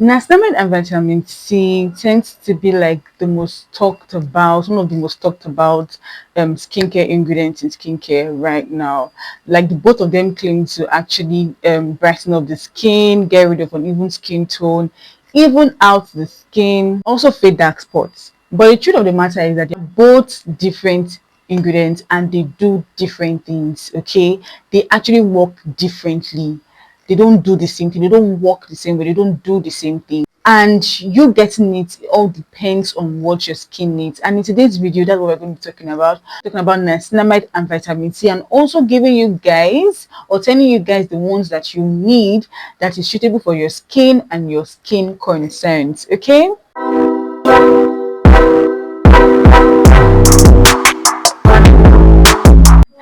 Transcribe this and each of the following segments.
Niacinamide and vitamin C tends to be like the most talked about, one of the most talked about skincare ingredients in skincare right now. Like both of them claim to actually brighten up the skin, get rid of uneven skin tone, even out the skin, also fade dark spots. But the truth of the matter is that they're both different ingredients and they do different things. Okay, they actually work differently. They don't do the same thing, they don't work the same way, they don't do the same thing, and you getting it all depends on what your skin needs. And in today's video, that's what we're going to be talking about niacinamide and vitamin C, and also giving you guys or telling you guys the ones that you need that is suitable for your skin and your skin concerns. Okay,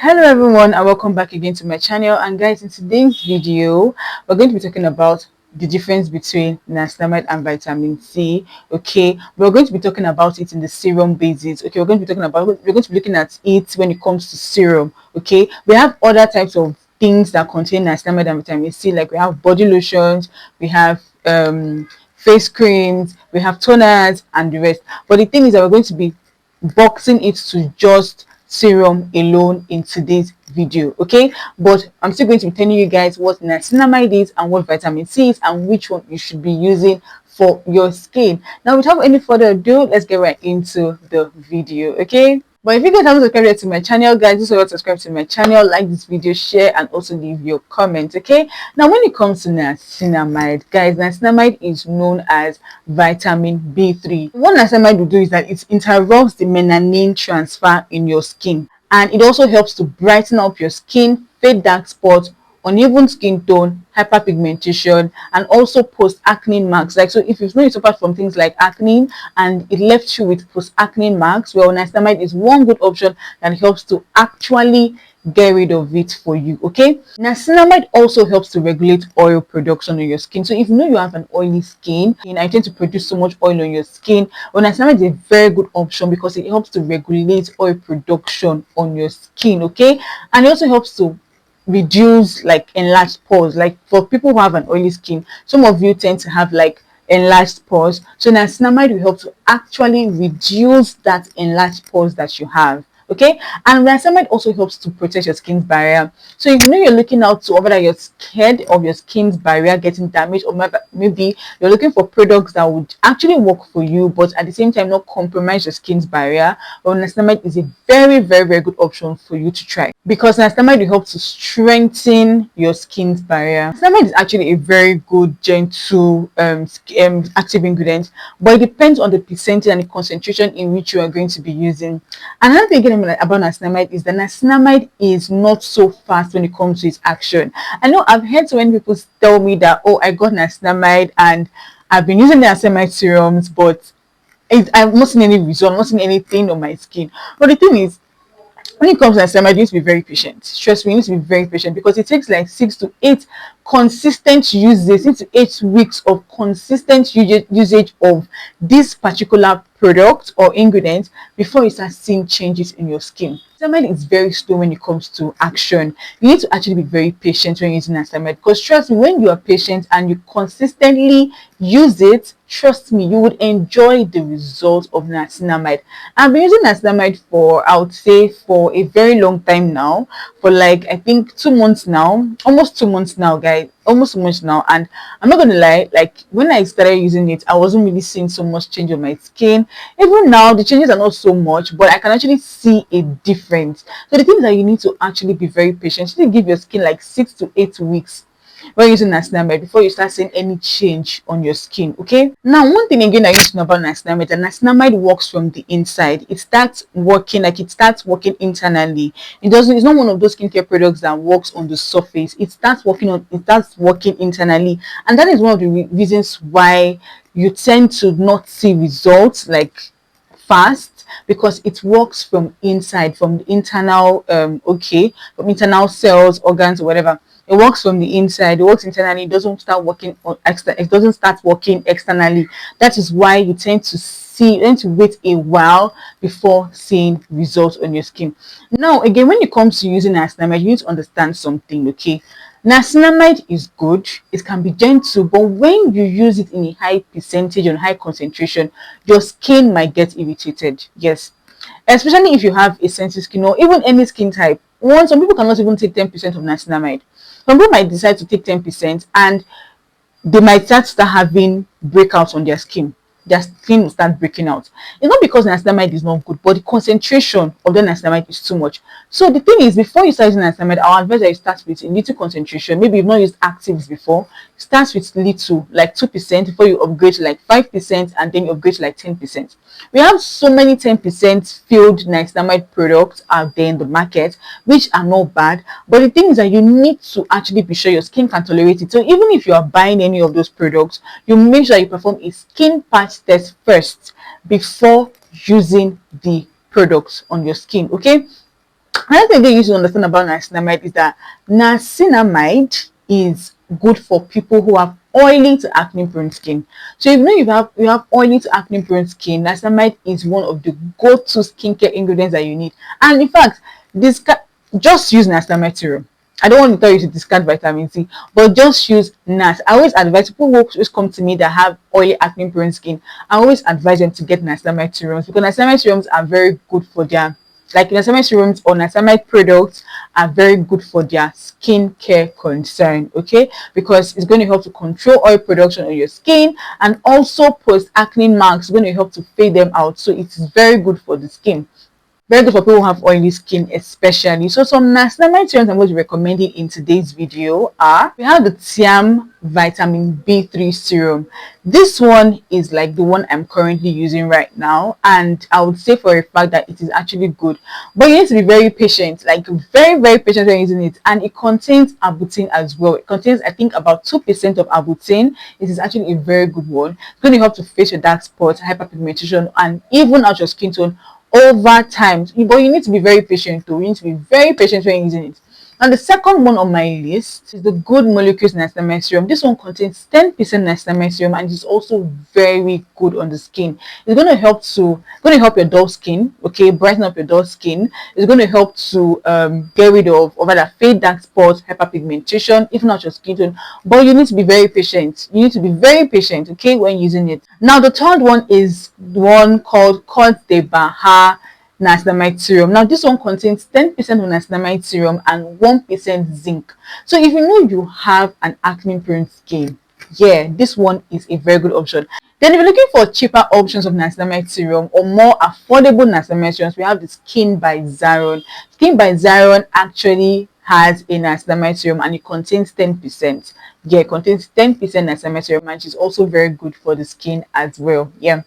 hello everyone and welcome back again to my channel. And guys, in today's video we're going to be talking about the difference between niacinamide and vitamin C. Okay, we're going to be talking about it in the serum basis. Okay, we're going to be looking at it when it comes to serum. Okay, we have other types of things that contain niacinamide and vitamin C, like we have body lotions, we have face creams, we have toners and the rest. But the thing is that we're going to be boxing it to just serum alone in today's video. Okay, but I'm still going to be telling you guys what niacinamide is and what vitamin C is and which one you should be using for your skin. Now, without any further ado, let's get right into the video. Okay, but if you guys haven't subscribed yet to my channel, guys, just subscribe to my channel, like this video, share, and also leave your comment. Okay, now when it comes to niacinamide, guys, niacinamide is known as vitamin B3. What niacinamide will do is that it interrupts the melanin transfer in your skin, and it also helps to brighten up your skin, fade dark spots, uneven skin tone, hyperpigmentation, and also post-acne marks. Like, so if you've known you suffered from things like acne and it left you with post-acne marks, well, niacinamide is one good option that helps to actually get rid of it for you. Okay, niacinamide also helps to regulate oil production on your skin. So if you know you have an oily skin and I tend to produce so much oil on your skin, well, niacinamide is a very good option because it helps to regulate oil production on your skin. Okay, and it also helps to reduce like enlarged pores. Like for people who have an oily skin, some of you tend to have like enlarged pores, so niacinamide will help to actually reduce that enlarged pores that you have. Okay, and niacinamide also helps to protect your skin's barrier. So if you know you're looking out to whether you're scared of your skin's barrier getting damaged, or maybe you're looking for products that would actually work for you but at the same time not compromise your skin's barrier, well, niacinamide is a very good option for you to try, because niacinamide will help to strengthen your skin's barrier. Niacinamide is actually a very good gentle active ingredient, but it depends on the percentage and the concentration in which you are going to be using. Another thing about niacinamide is that niacinamide is not so fast when it comes to its action. I know I've heard so many people tell me that, oh, I got niacinamide and I've been using niacinamide serums, but I've not seen any result, not seen anything on my skin. But the thing is, when it comes to niacinamide, you need to be very patient. Trust me, you need to be very patient because it takes like 6 to 8 consistent uses, 6 to 8 weeks of consistent usage of this particular product or ingredient before you start seeing changes in your skin. Niacinamide is very slow when it comes to action. You need to actually be very patient when using niacinamide, because trust me, when you are patient and you consistently use it, trust me, you would enjoy the result of niacinamide. I've been using niacinamide for, I would say, for a very long time now, for like I think 2 months now, almost 2 months now, guys, almost 2 months now. And I'm not gonna lie, like when I started using it, I wasn't really seeing so much change on my skin. Even now the changes are not so much, but I can actually see a difference. So the thing is that you need to actually be very patient. You need to give your skin like 6 to 8 weeks when using niacinamide before you start seeing any change on your skin. Okay, now one thing again I need to know about niacinamide, that niacinamide works from the inside. It starts working internally. It's not one of those skincare products that works on the surface. It starts working internally, and that is one of the reasons why you tend to not see results like fast, because it works from inside, from the internal from internal cells, organs, or whatever. It works from the inside, it works internally, it doesn't start working it doesn't start working externally. That is why you tend to wait a while before seeing results on your skin. Now again, when it comes to using niacinamide, you need to understand something. Okay, Niacinamide is good, it can be gentle, but when you use it in a high percentage and high concentration, your skin might get irritated. Yes, especially if you have a sensitive skin or even any skin type. Some people cannot even take 10% of niacinamide. Some people might decide to take 10% and they might start having breakouts on their skin. Their skin will start breaking out. It's not because niacinamide is not good, but the concentration of the niacinamide is too much. So the thing is, before you start using niacinamide, I'll advise that you start with a little concentration. Maybe you've not used actives before. Start with little, like 2% before you upgrade to like 5%, and then you upgrade to like 10%. We have so many 10% filled niacinamide products out there in the market, which are not bad. But the thing is that you need to actually be sure your skin can tolerate it. So even if you are buying any of those products, you make sure you perform a skin patch test first before using the products on your skin. Okay. Another thing they used to understand about niacinamide is that niacinamide is good for people who have oily to acne prone skin. So if you have oily to acne prone skin, niacinamide is one of the go-to skincare ingredients that you need. And in fact, just use niacinamide serum. I don't want to tell you to discard vitamin C, but just use NAS. I always advise people who always come to me that have oily acne prone skin. I always advise them to get niacinamide serums, because niacinamide serums are very good for their, like niacinamide serums or niacinamide products are very good for their skincare concern. Okay, because it's going to help to control oil production on your skin, and also post acne marks. It's going to help to fade them out. So it's very good for the skin. Very good for people who have oily skin especially. So some niacinamide serums I'm going to be recommending in today's video are, we have the Tiam vitamin B3 serum. This one is like the one I'm currently using right now, and I would say for a fact that it is actually good, but you need to be very patient, like very patient when using it. And it contains arbutin as well. It contains, I think, about 2% of arbutin. It is actually a very good one. It's going to help to face your dark spots, hyperpigmentation, and even out your skin tone over time. But you need to be very patient though. You need to be very patient when using it. And the second one on my list is the Good Molecules Niacinamide Serum. This one contains 10% niacinamide serum, and it's also very good on the skin. It's going to help your dull skin, okay, brighten up your dull skin. It's going to help to get rid of that fade dark spots, hyperpigmentation, if not your skin tone. But you need to be very patient. You need to be very patient, okay, when using it. Now the third one is the one called the BAHA niacinamide serum. Now this one contains 10% of niacinamide serum and 1% zinc. So if you know you have an acne prone skin, yeah, this one is a very good option. Then if you're looking for cheaper options of niacinamide serum or more affordable niacinamide serums, we have the Skin by Zaron. Skin by Zaron actually has a niacinamide serum, and it contains 10%. Yeah, it contains 10% niacinamide serum, and it's also very good for the skin as well. Yeah.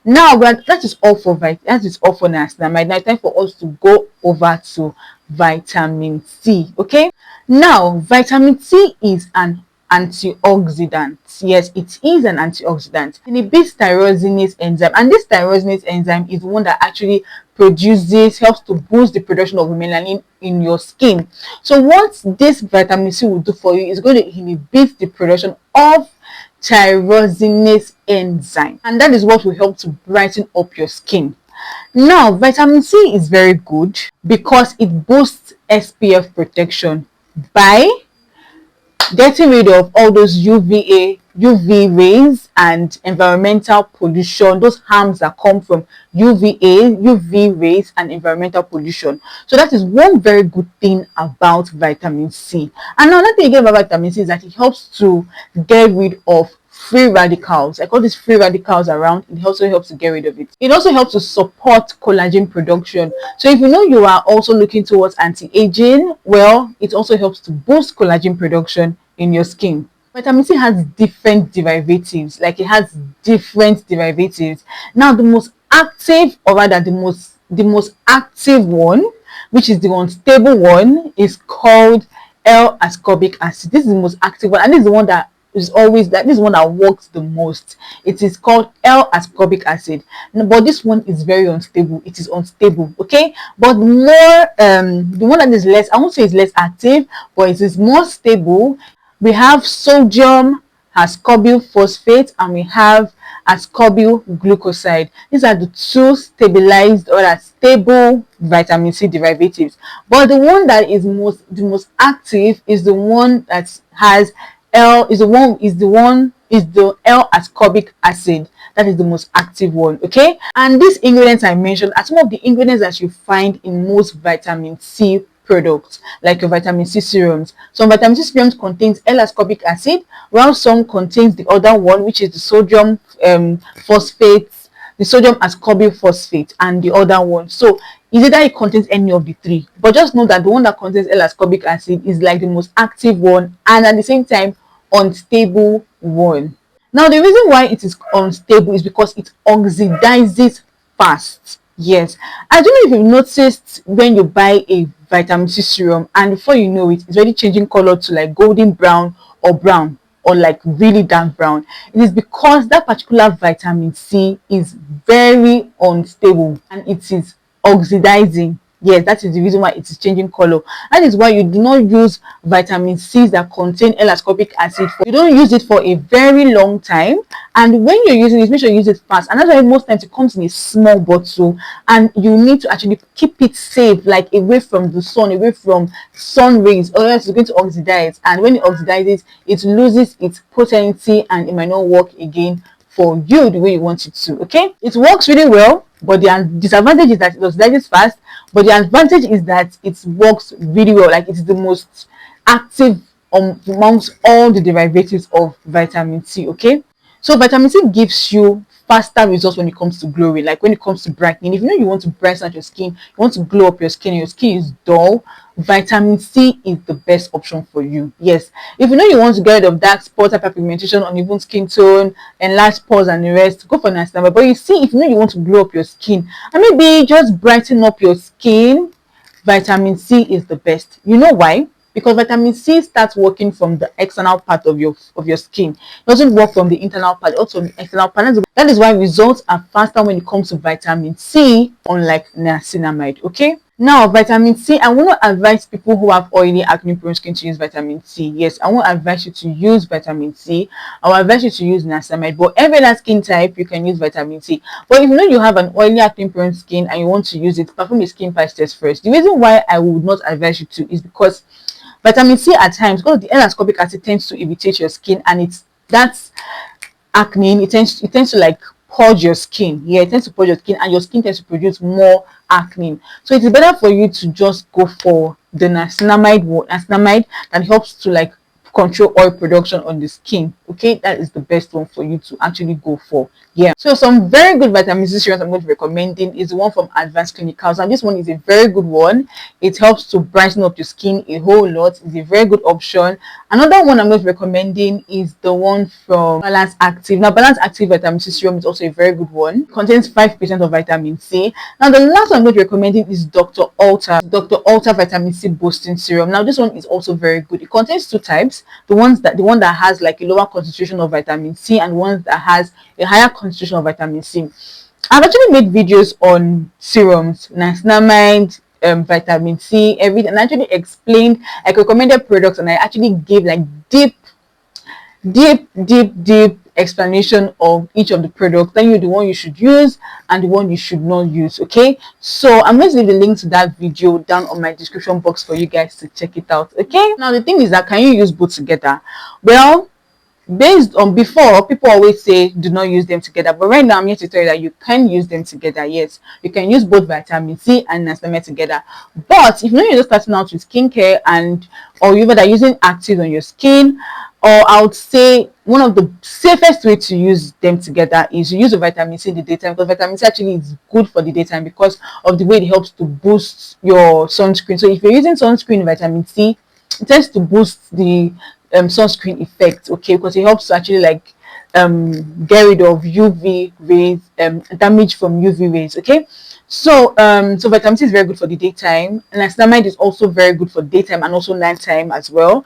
Now that is all for niacinamide. Now it's time for us to go over to vitamin C. Okay, now vitamin C is an antioxidant. Yes, it is an antioxidant. It inhibits tyrosinase enzyme, and this tyrosinase enzyme is one that actually helps to boost the production of melanin in your skin. So what this vitamin C will do for you is going to inhibit the production of tyrosinase enzyme, and that is what will help to brighten up your skin. Now vitamin C is very good because it boosts SPF protection by getting rid of all those UV rays and environmental pollution, those harms that come from UV rays and environmental pollution. So that is one very good thing about vitamin C. And another thing again about vitamin C is that it helps to get rid of free radicals. Like all these free radicals around, it also helps to get rid of it. It also helps to support collagen production. So if you know you are also looking towards anti-aging, well, it also helps to boost collagen production in your skin. Vitamin C has different derivatives, like it has different derivatives. Now the most active, or rather the most active one, which is the unstable one, is called L-ascorbic acid. This is the most active one, and this is the one that is always this is one that works the most. It is called L-ascorbic acid, but this one is very unstable. It is unstable, okay. But the one that is less, I won't say it's less active, but it is more stable. We have sodium ascorbyl phosphate, and we have ascorbyl glucoside. These are the two stabilized or stable vitamin C derivatives. But the one that is the most active is the one that has the L ascorbic acid. That is the most active one. Okay, and these ingredients I mentioned are some of the ingredients that you find in most vitamin C products, like your vitamin C serums. Some vitamin C serums contains L-ascorbic acid, while some contains the other one, which is the sodium phosphate, the sodium ascorbyl phosphate, and the other one. So is either it contains any of the three, but just know that the one that contains L-ascorbic acid is like the most active one, and at the same time unstable one. Now, the reason why it is unstable is because it oxidizes fast. Yes, I don't know if you've noticed when you buy a vitamin C serum and before you know it, it's already changing color to like golden brown or like really dark brown. It is because that particular vitamin C is very unstable and it is oxidizing. Yes, that is the reason why it is changing color. That is why you do not use vitamin C's that contain L-ascorbic acid. You don't use it for a very long time, and when you're using it, make sure you use it fast. And that's why most times it comes in a small bottle, and you need to actually keep it safe, like away from the sun, away from sun rays, or else it's going to oxidize. And when it oxidizes, it loses its potency, and it might not work again for you the way you want it to. Okay, it works really well, but the disadvantage is that it oxidizes fast, but the advantage is that it works really well. Like, it's the most active amongst all the derivatives of vitamin C. Okay, so vitamin C gives you faster results when it comes to glowing, like when it comes to brightening. If you know you want to brighten out your skin, you want to glow up your skin, and your skin is dull, vitamin C is the best option for you. Yes, if you know you want to get rid of dark spots, hyperpigmentation, uneven skin tone, enlarged pores and the rest, go for niacinamide. But you see, if you know you want to glow up your skin and maybe just brighten up your skin, vitamin C is the best. You know why? Because vitamin C starts working from the external part of your skin. It doesn't work from the internal part, also the external part. That is why results are faster when it comes to vitamin C, unlike niacinamide. Okay, now vitamin C, I want to advise people who have oily, acne prone skin to use vitamin C. Yes, I won't advise you to use vitamin C. I will advise you to use niacinamide. But every other skin type, you can use vitamin C. But if you know you have an oily, acne prone skin and you want to use it, perform a skin patch test first. The reason why I would not advise you to is because vitamin C at times, because the L-ascorbic acid tends to irritate your skin, and that's acne. It tends to like purge your skin. Yeah, it tends to purge your skin, and your skin tends to produce more acne. So it is better for you to just go for the niacinamide that helps to like control oil production on the skin. Okay, that is the best one for you to actually go for. Yeah, so some very good vitamin C serums I'm going to be recommending is the one from Advanced Clinicals, and this one is a very good one. It helps to brighten up your skin a whole lot. It's a very good option. Another one I'm going to be recommending is the one from Balance Active. Now, Balance Active vitamin C serum is also a very good one. It contains 5% of vitamin C. Now, the last one I'm going to be recommending is Dr. Althea vitamin C boosting serum. Now, this one is also very good. It contains two types: the one that has like a lower concentration of vitamin C, and one that has a higher concentration of vitamin C. I've actually made videos on serums, niacinamide, vitamin C, everything, and I actually explained like recommended products, and I actually gave like deep explanation of each of the products, then you the one you should use and the one you should not use. Okay, so I'm going to leave the link to that video down on my description box for you guys to check it out. Okay, now the thing is that, can you use both together? Well, based on before, people always say do not use them together, but right now I'm here to tell you that you can use them together. Yes, you can use both vitamin C and niacinamide together. But if you're just starting out with skincare, or you're using actives on your skin, or I would say one of the safest way to use them together is to use a vitamin C in the daytime, because vitamin C actually is good for the daytime because of the way it helps to boost your sunscreen. So if you're using sunscreen, vitamin C, it tends to boost the sunscreen effect. Okay, because it helps to actually like get rid of UV rays, damage from UV rays. Okay, so so vitamin C is very good for the daytime, and niacinamide is also very good for daytime and also nighttime as well.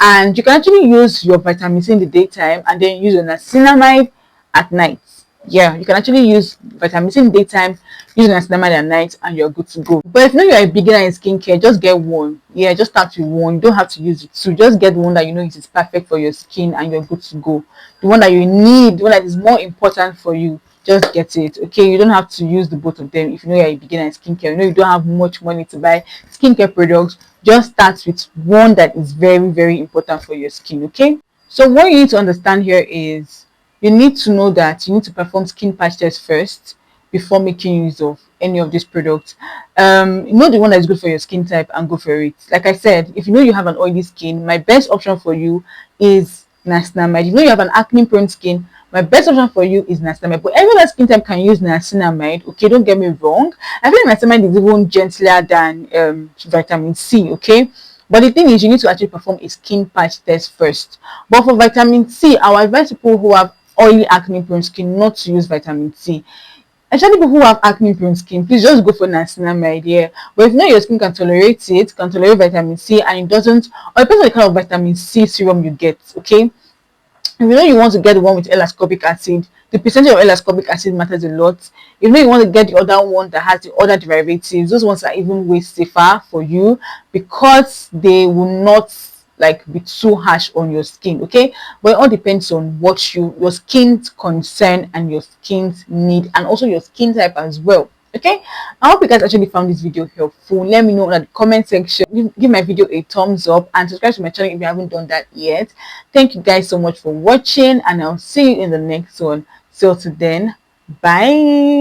And you can actually use your vitamin C in the daytime and then use your niacinamide at night. Yeah, you can actually use vitamin C in daytime, use niacinamide at night, and you're good to go. But if you know you're a beginner in skincare, just get one. Yeah, just start with one. You don't have to use it. So just get the one that you know is perfect for your skin and you're good to go. The one that you need, the one that is more important for you, just get it. Okay, you don't have to use the both of them if you know you're a beginner in skincare. You know you don't have much money to buy skincare products. Just start with one that is very, very important for your skin. Okay. So what you need to understand here is you need to know that you need to perform skin patch test first before making use of any of these products. You know the one that is good for your skin type and go for it. Like I said, if you know you have an oily skin, my best option for you is niacinamide. You know you have an acne prone skin, my best option for you is niacinamide. But every other skin type can use niacinamide. Okay, don't get me wrong. I feel like niacinamide is even gentler than vitamin C. Okay, but the thing is, you need to actually perform a skin patch test first. But for vitamin C, I would advise people who have oily acne prone skin not to use vitamin C. Especially people who have acne prone skin, please just go for niacinamide. Yeah, but if you know your skin can tolerate it, can tolerate vitamin C, and it doesn't, or depends on the kind of vitamin C serum you get. Okay, if you know you want to get the one with L-ascorbic acid, the percentage of L-ascorbic acid matters a lot. If you know you want to get the other one that has the other derivatives, those ones are even way safer for you because they will not like be too harsh on your skin. Okay, but it all depends on what your skin's concern and your skin's need, and also your skin type as well. Okay, I hope you guys actually found this video helpful. Let me know in the comment section. Give my video a thumbs up and subscribe to my channel if you haven't done that yet. Thank you guys so much for watching, and I'll see you in the next one. Till then, bye.